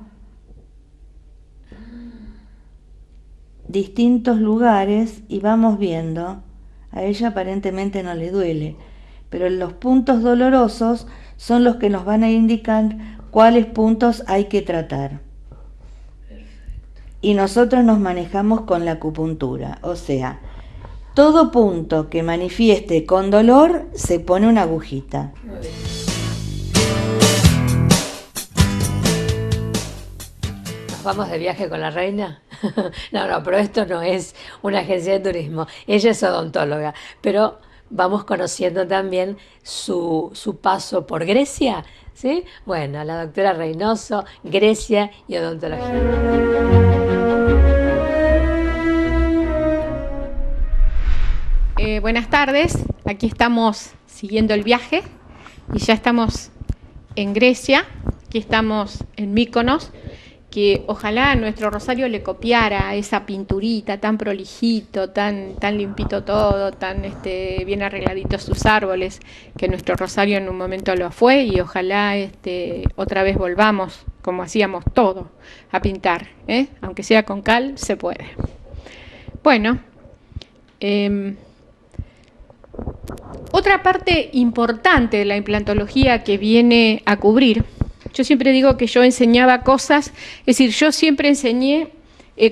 distintos lugares y vamos viendo. A ella aparentemente no le duele, pero los puntos dolorosos son los que nos van a indicar cuáles puntos hay que tratar. Y nosotros nos manejamos con la acupuntura, o sea, todo punto que manifieste con dolor se pone una agujita. ¿Nos vamos de viaje con la reina? No, pero esto no es una agencia de turismo, ella es odontóloga, pero vamos conociendo también su paso por Grecia, ¿sí? Bueno, la doctora Reynoso, Grecia y odontología. Buenas tardes, aquí estamos siguiendo el viaje y ya estamos en Grecia, aquí estamos en Míkonos, que ojalá a nuestro Rosario le copiara esa pinturita tan prolijito, tan limpito todo, tan bien arregladitos sus árboles, que nuestro Rosario en un momento lo fue, y ojalá otra vez volvamos, como hacíamos todo, a pintar, aunque sea con cal, se puede. Bueno, otra parte importante de la implantología que viene a cubrir, yo siempre digo que yo enseñaba cosas, es decir, yo siempre enseñé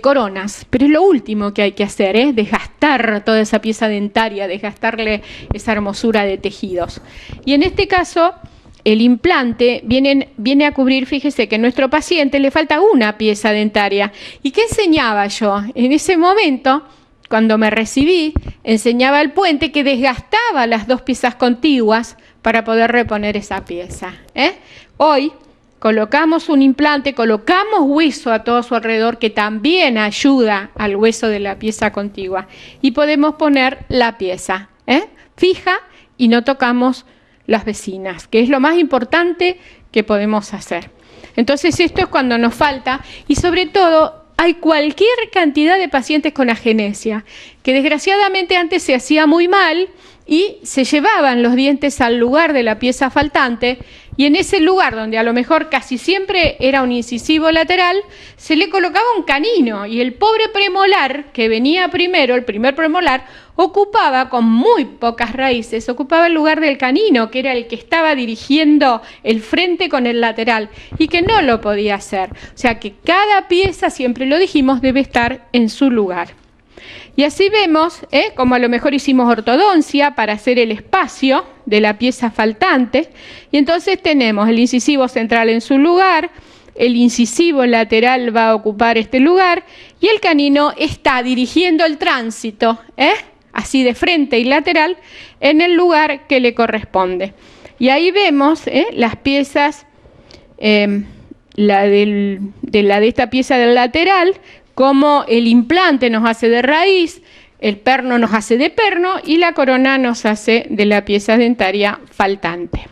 coronas, pero es lo último que hay que hacer, desgastar toda esa pieza dentaria, desgastarle esa hermosura de tejidos. Y en este caso, el implante viene a cubrir, fíjese que a nuestro paciente le falta una pieza dentaria. ¿Y qué enseñaba yo? En ese momento, cuando me recibí, enseñaba el puente que desgastaba las dos piezas contiguas para poder reponer esa pieza. Hoy colocamos un implante, colocamos hueso a todo su alrededor que también ayuda al hueso de la pieza contigua y podemos poner la pieza fija y no tocamos las vecinas, que es lo más importante que podemos hacer. Entonces esto es cuando nos falta, y sobre todo hay cualquier cantidad de pacientes con agenesia, que desgraciadamente antes se hacía muy mal y se llevaban los dientes al lugar de la pieza faltante, y en ese lugar donde a lo mejor casi siempre era un incisivo lateral, se le colocaba un canino, y el pobre premolar que venía primero, el primer premolar, ocupaba con muy pocas raíces, ocupaba el lugar del canino, que era el que estaba dirigiendo el frente con el lateral, y que no lo podía hacer. O sea que cada pieza, siempre lo dijimos, debe estar en su lugar. Y así vemos como a lo mejor hicimos ortodoncia para hacer el espacio de la pieza faltante. Y entonces tenemos el incisivo central en su lugar, el incisivo lateral va a ocupar este lugar y el canino está dirigiendo el tránsito, así de frente y lateral, en el lugar que le corresponde. Y ahí vemos las piezas, la de esta pieza del lateral, como el implante nos hace de raíz, el perno nos hace de perno y la corona nos hace de la pieza dentaria faltante.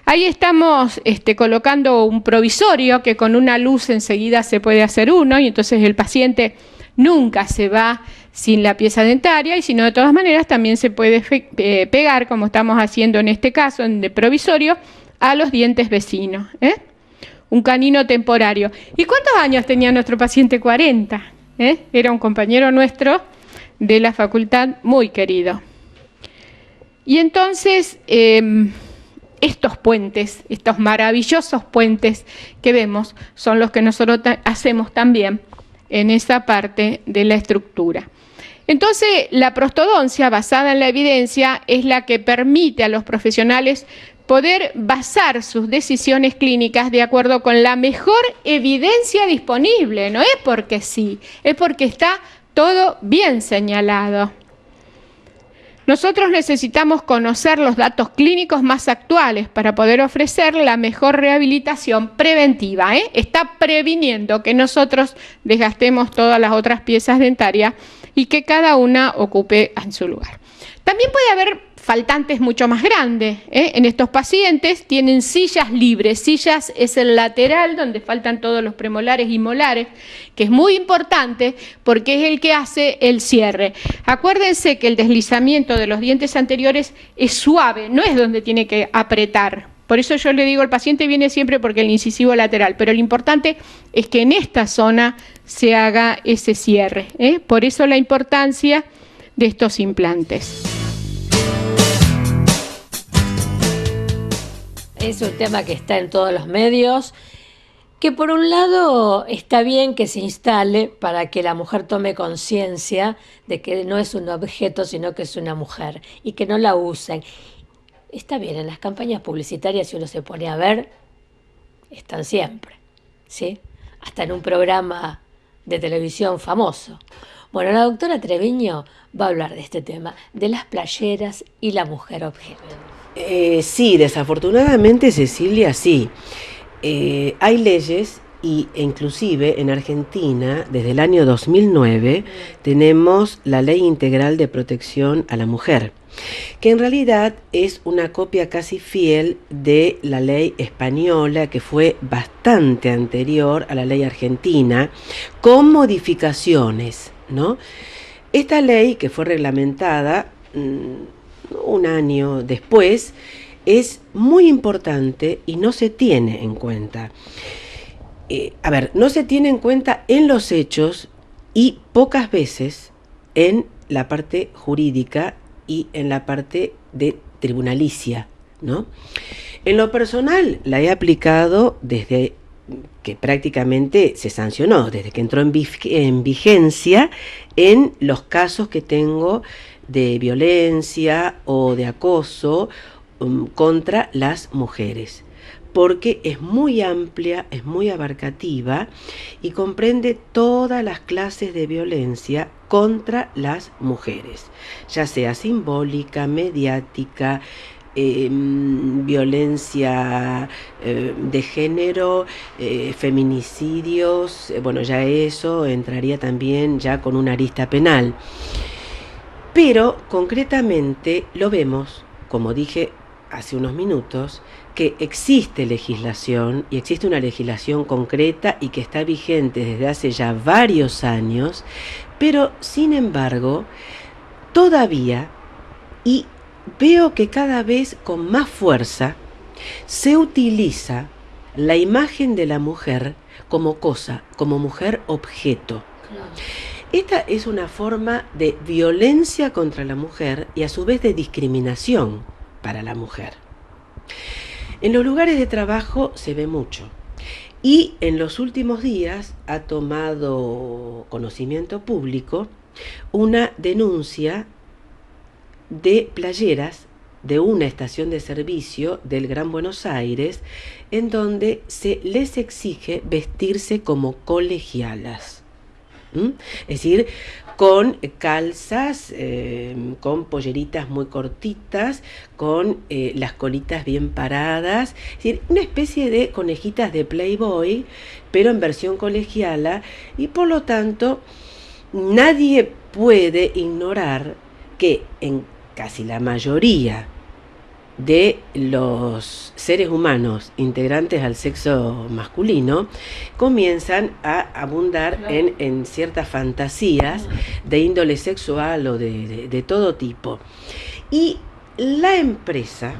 Ahí estamos colocando un provisorio que con una luz enseguida se puede hacer uno y entonces el paciente nunca se va sin la pieza dentaria y si no de todas maneras también se puede pegar, como estamos haciendo en este caso, en de provisorio, a los dientes vecinos. Un canino temporario. ¿Y cuántos años tenía nuestro paciente? 40. Era un compañero nuestro de la facultad, muy querido. Y entonces, estos puentes, estos maravillosos puentes que vemos, son los que nosotros hacemos también en esa parte de la estructura. Entonces, la prostodoncia, basada en la evidencia, es la que permite a los profesionales poder basar sus decisiones clínicas de acuerdo con la mejor evidencia disponible. No es porque sí, es porque está todo bien señalado. Nosotros necesitamos conocer los datos clínicos más actuales para poder ofrecer la mejor rehabilitación preventiva. Está previniendo que nosotros desgastemos todas las otras piezas dentarias y que cada una ocupe en su lugar. También puede haber faltantes mucho más grandes. En estos pacientes tienen sillas libres. Sillas es el lateral donde faltan todos los premolares y molares, que es muy importante porque es el que hace el cierre. Acuérdense que el deslizamiento de los dientes anteriores es suave, no es donde tiene que apretar. Por eso yo le digo, el paciente viene siempre porque el incisivo lateral, pero lo importante es que en esta zona se haga ese cierre. Por eso la importancia de estos implantes. Es un tema que está en todos los medios, que por un lado está bien que se instale para que la mujer tome conciencia de que no es un objeto, sino que es una mujer, y que no la usen. Está bien, en las campañas publicitarias, si uno se pone a ver, están siempre, ¿sí? Hasta en un programa de televisión famoso. Bueno, la doctora Treviño va a hablar de este tema, de las playeras y la mujer objeto. Sí, desafortunadamente, Cecilia, sí. Hay leyes e inclusive en Argentina, desde el año 2009, tenemos la Ley Integral de Protección a la Mujer, que en realidad es una copia casi fiel de la ley española, que fue bastante anterior a la ley argentina, con modificaciones, ¿no? Esta ley, que fue reglamentada un año después, es muy importante y no se tiene en cuenta. No se tiene en cuenta en los hechos y pocas veces en la parte jurídica y en la parte de tribunalicia, ¿no? En lo personal la he aplicado desde que prácticamente se sancionó, desde que entró en vigencia, en los casos que tengo de violencia o de acoso contra las mujeres, porque es muy amplia, es muy abarcativa y comprende todas las clases de violencia contra las mujeres, ya sea simbólica, mediática, violencia de género, feminicidios, bueno, ya eso entraría también ya con una arista penal. Pero concretamente lo vemos, como dije hace unos minutos, que existe legislación y existe una legislación concreta y que está vigente desde hace ya varios años, pero sin embargo, todavía, y veo que cada vez con más fuerza, se utiliza la imagen de la mujer como cosa, como mujer objeto. Esta es una forma de violencia contra la mujer y a su vez de discriminación para la mujer. En los lugares de trabajo se ve mucho y en los últimos días ha tomado conocimiento público una denuncia de playeras de una estación de servicio del Gran Buenos Aires, en donde se les exige vestirse como colegialas. Es decir, con calzas, con polleritas muy cortitas, con las colitas bien paradas, es decir, una especie de conejitas de Playboy, pero en versión colegiala, y por lo tanto nadie puede ignorar que en casi la mayoría de los seres humanos integrantes al sexo masculino comienzan a abundar en ciertas fantasías de índole sexual o de todo tipo. Y la empresa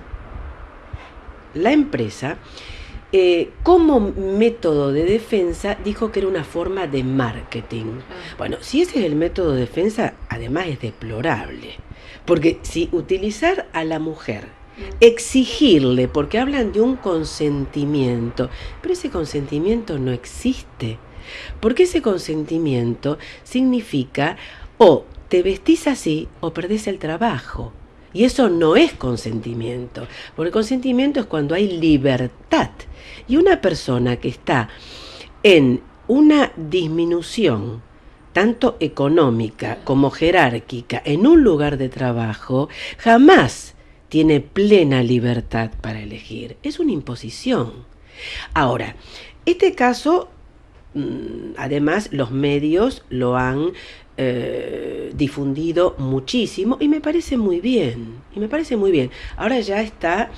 como método de defensa dijo que era una forma de marketing. Bueno, si ese es el método de defensa, además es deplorable, porque si utilizar a la mujer, exigirle, porque hablan de un consentimiento, pero ese consentimiento no existe, porque ese consentimiento significa o te vestís así o perdés el trabajo, y eso no es consentimiento, porque consentimiento es cuando hay libertad, y una persona que está en una disminución tanto económica como jerárquica en un lugar de trabajo, jamás tiene plena libertad para elegir. Es una imposición. Ahora, este caso, además, los medios lo han difundido muchísimo y me parece muy bien. Ahora ya está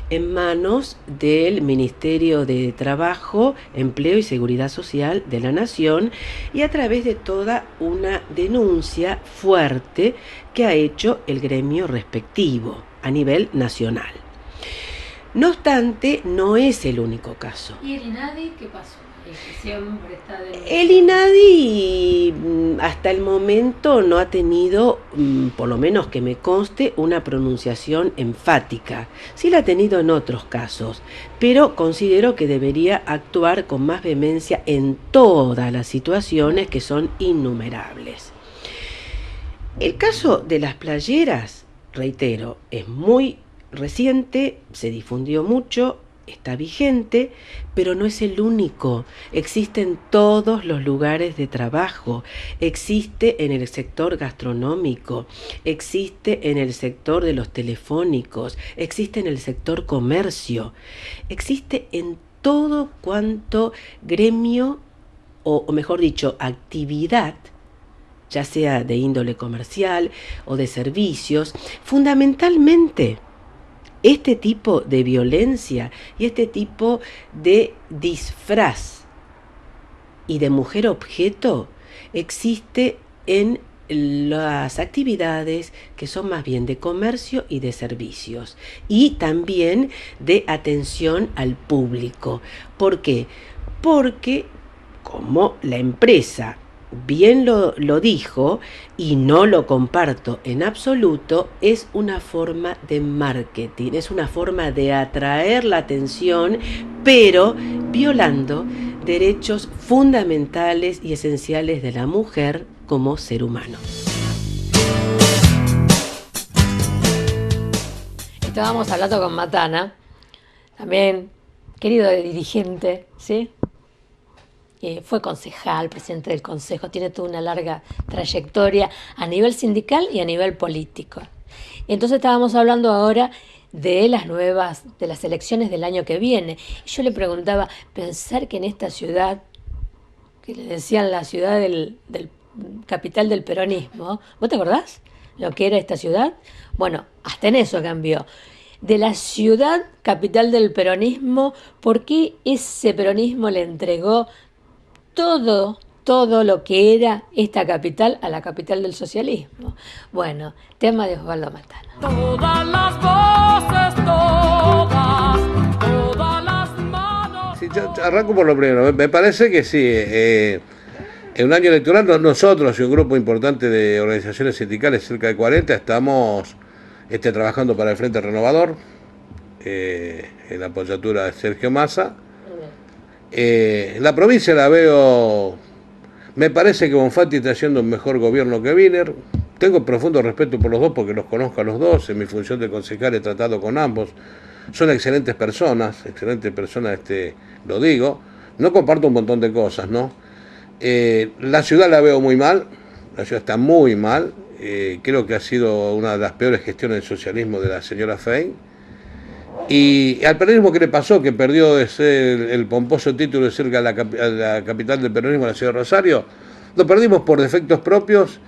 en manos del Ministerio de Trabajo, Empleo y Seguridad Social de la Nación, y a través de toda una denuncia fuerte que ha hecho el gremio respectivo a nivel nacional. No obstante, no es el único caso. ¿Y el INADI qué pasó? El INADI hasta el momento no ha tenido, por lo menos que me conste, una pronunciación enfática. Sí la ha tenido en otros casos, pero considero que debería actuar con más vehemencia en todas las situaciones, que son innumerables. El caso de las playeras, reitero, es muy reciente, se difundió mucho, está vigente, pero no es el único. Existe en todos los lugares de trabajo, existe en el sector gastronómico, existe en el sector de los telefónicos, existe en el sector comercio, existe en todo cuanto gremio, o mejor dicho, actividad, ya sea de índole comercial o de servicios. Fundamentalmente, este tipo de violencia y este tipo de disfraz y de mujer objeto existe en las actividades que son más bien de comercio y de servicios, y también de atención al público. ¿Por qué? Porque, como la empresa bien lo dijo, y no lo comparto en absoluto, es una forma de marketing, es una forma de atraer la atención, pero violando derechos fundamentales y esenciales de la mujer como ser humano. Estábamos hablando con Matana, también querido dirigente, ¿sí? Fue concejal, presidente del consejo, tiene toda una larga trayectoria a nivel sindical y a nivel político. Entonces estábamos hablando ahora de las elecciones del año que viene. Y yo le preguntaba, pensar que en esta ciudad, que le decían la ciudad del capital del peronismo, ¿vos te acordás lo que era esta ciudad? Bueno, hasta en eso cambió. De la ciudad capital del peronismo, ¿por qué ese peronismo le entregó todo lo que era esta capital a la capital del socialismo? Bueno, tema de Osvaldo Matana. Todas las voces, todas las manos. Sí, yo arranco por lo primero. Me parece que sí. En un año electoral, nosotros y un grupo importante de organizaciones sindicales, cerca de 40, estamos trabajando para el Frente Renovador, en la apoyatura de Sergio Massa. La provincia la veo Me parece que Bonfatti está haciendo un mejor gobierno que Wiener. Tengo profundo respeto por los dos porque los conozco a los dos. En mi función de concejal he tratado con ambos. Son excelentes personas, lo digo. No comparto un montón de cosas, ¿no? La ciudad la veo muy mal, la ciudad está muy mal. Creo que ha sido una de las peores gestiones del socialismo de la señora Fein. Y al peronismo, ¿qué le pasó? Que perdió el pomposo título de ser la capital del peronismo, la ciudad de Rosario. Lo perdimos por defectos propios.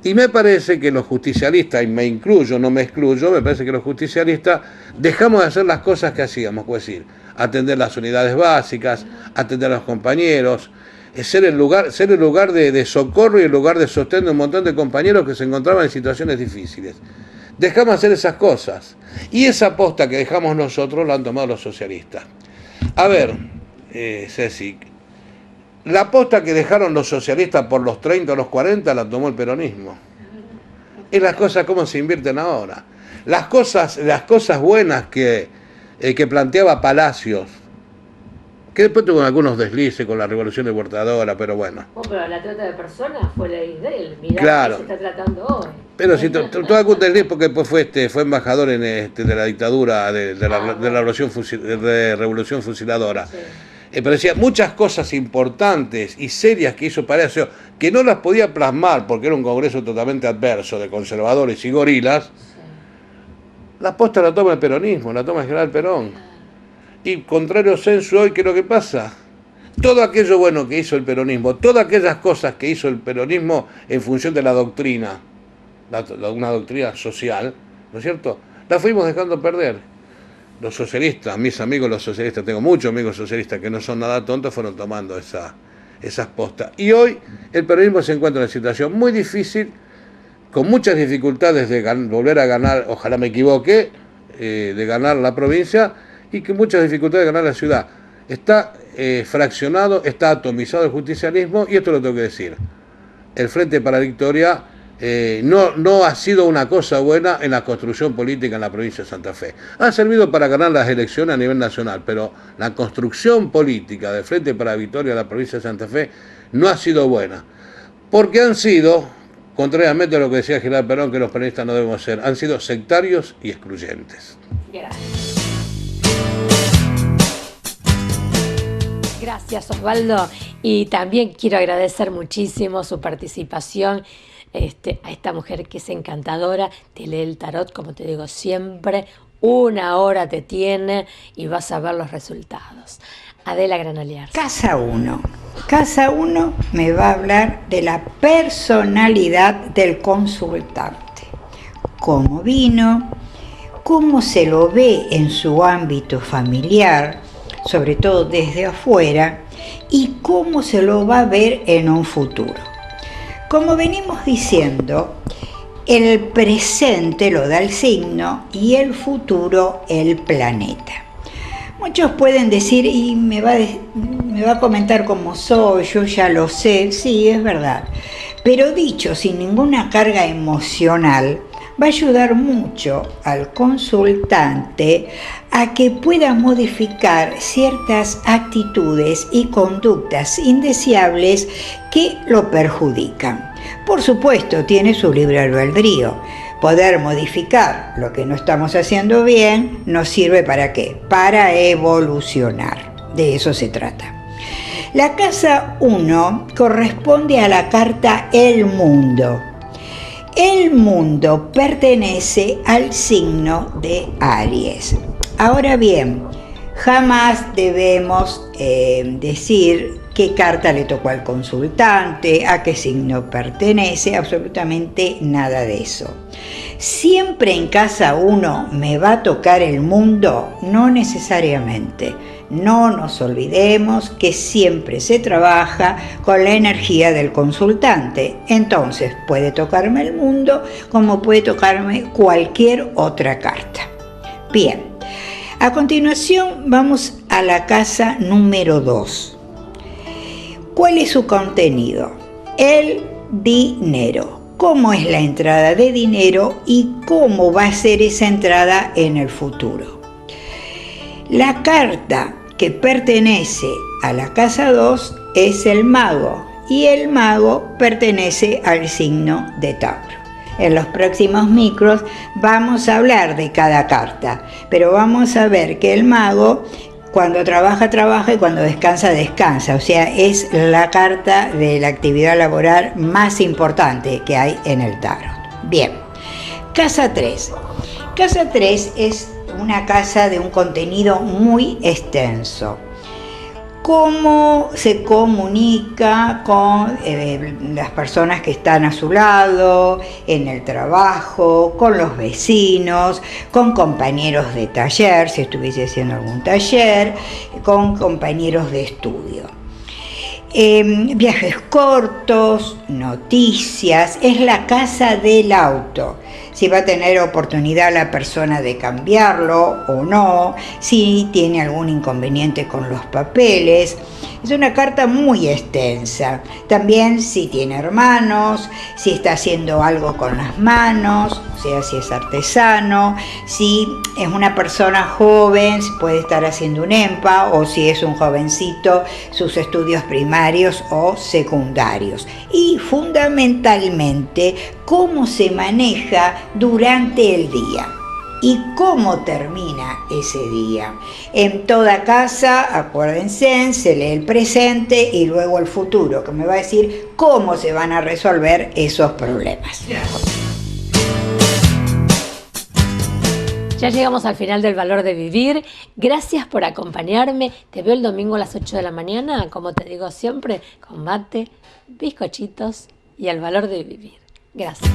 Y me parece que los justicialistas, y me incluyo, no me excluyo, me parece que los justicialistas dejamos de hacer las cosas que hacíamos, es decir, atender las unidades básicas, atender a los compañeros, ser el lugar de socorro y el lugar de sostén de un montón de compañeros que se encontraban en situaciones difíciles. Dejamos de hacer esas cosas. Y esa posta que dejamos nosotros la han tomado los socialistas. A ver, Ceci, la posta que dejaron los socialistas por los 30 o los 40 la tomó el peronismo. Y las cosas cómo se invierten ahora. Las cosas buenas que planteaba Palacios, que después tuvo algunos deslices con la revolución libertadora, pero bueno. Pero la trata de personas fue la de él. Mirá, claro. Se está tratando hoy. Pero si todo algún desliz porque después fue embajador de la dictadura de la revolución fusiladora. Sí. Pero decía muchas cosas importantes y serias que hizo Palacio, que no las podía plasmar porque era un congreso totalmente adverso de conservadores y gorilas. Sí. La posta la toma el peronismo, la toma el general Perón. Y contrario censo hoy, ¿qué es lo que pasa? Todo aquello bueno que hizo el peronismo, todas aquellas cosas que hizo el peronismo en función de la doctrina, una doctrina social, ¿no es cierto? La fuimos dejando perder. Los socialistas, mis amigos los socialistas, tengo muchos amigos socialistas que no son nada tontos, fueron tomando esas postas. Y hoy el peronismo se encuentra en una situación muy difícil, con muchas dificultades de volver a ganar, ojalá me equivoque, de ganar la provincia, y que muchas dificultades de ganar la ciudad. Está fraccionado, está atomizado el justicialismo, y esto lo tengo que decir. El Frente para la Victoria no ha sido una cosa buena en la construcción política en la provincia de Santa Fe. Ha servido para ganar las elecciones a nivel nacional, pero la construcción política del Frente para la Victoria de la provincia de Santa Fe no ha sido buena. Porque han sido, contrariamente a lo que decía General Perón, que los peronistas no debemos ser, han sido sectarios y excluyentes. Gracias, Osvaldo. Y también quiero agradecer muchísimo su participación a esta mujer que es encantadora, te lee el tarot, como te digo siempre, 1 hora te tiene y vas a ver los resultados. Adela Granoliar. Casa 1. Casa 1 me va a hablar de la personalidad del consultante. Cómo vino, cómo se lo ve en su ámbito familiar, sobre todo desde afuera, y cómo se lo va a ver en un futuro. Como venimos diciendo, el presente lo da el signo y el futuro el planeta. Muchos pueden decir, y me va a comentar cómo soy, yo ya lo sé, sí, es verdad. Pero dicho sin ninguna carga emocional, va a ayudar mucho al consultante a que pueda modificar ciertas actitudes y conductas indeseables que lo perjudican. Por supuesto, tiene su libre albedrío. Poder modificar lo que no estamos haciendo bien nos sirve ¿para qué? Para evolucionar. De eso se trata. La casa 1 corresponde a la carta El Mundo. El mundo pertenece al signo de Aries. Ahora bien, jamás debemos decir qué carta le tocó al consultante, a qué signo pertenece, absolutamente nada de eso. ¿Siempre en casa 1 me va a tocar el mundo? No necesariamente. No nos olvidemos que siempre se trabaja con la energía del consultante. Entonces, puede tocarme el mundo como puede tocarme cualquier otra carta. Bien, a continuación vamos a la casa número 2. ¿Cuál es su contenido? El dinero. ¿Cómo es la entrada de dinero y cómo va a ser esa entrada en el futuro? La carta que pertenece a la casa 2 es el mago y el mago pertenece al signo de Tauro. En los próximos micros vamos a hablar de cada carta, pero vamos a ver que el mago cuando trabaja, trabaja y cuando descansa, descansa. O sea, es la carta de la actividad laboral más importante que hay en el tarot. Bien, casa 3. Casa 3 es una casa de un contenido muy extenso. Cómo se comunica con las personas que están a su lado, en el trabajo, con los vecinos, con compañeros de taller, si estuviese haciendo algún taller, con compañeros de estudio. Viajes cortos, noticias, es la casa del auto. Si va a tener oportunidad la persona de cambiarlo o no, si tiene algún inconveniente con los papeles. Es una carta muy extensa. También si tiene hermanos, si está haciendo algo con las manos, o sea, si es artesano, si es una persona joven, puede estar haciendo un EMPA, o si es un jovencito, sus estudios primarios o secundarios. Y fundamentalmente, cómo se maneja durante el día. ¿Y cómo termina ese día? En toda casa, acuérdense, se lee el presente y luego el futuro, que me va a decir cómo se van a resolver esos problemas. Ya llegamos al final del Valor de Vivir. Gracias por acompañarme. Te veo el domingo a las 8 de la mañana, como te digo siempre, con mate, bizcochitos y el valor de vivir. Gracias.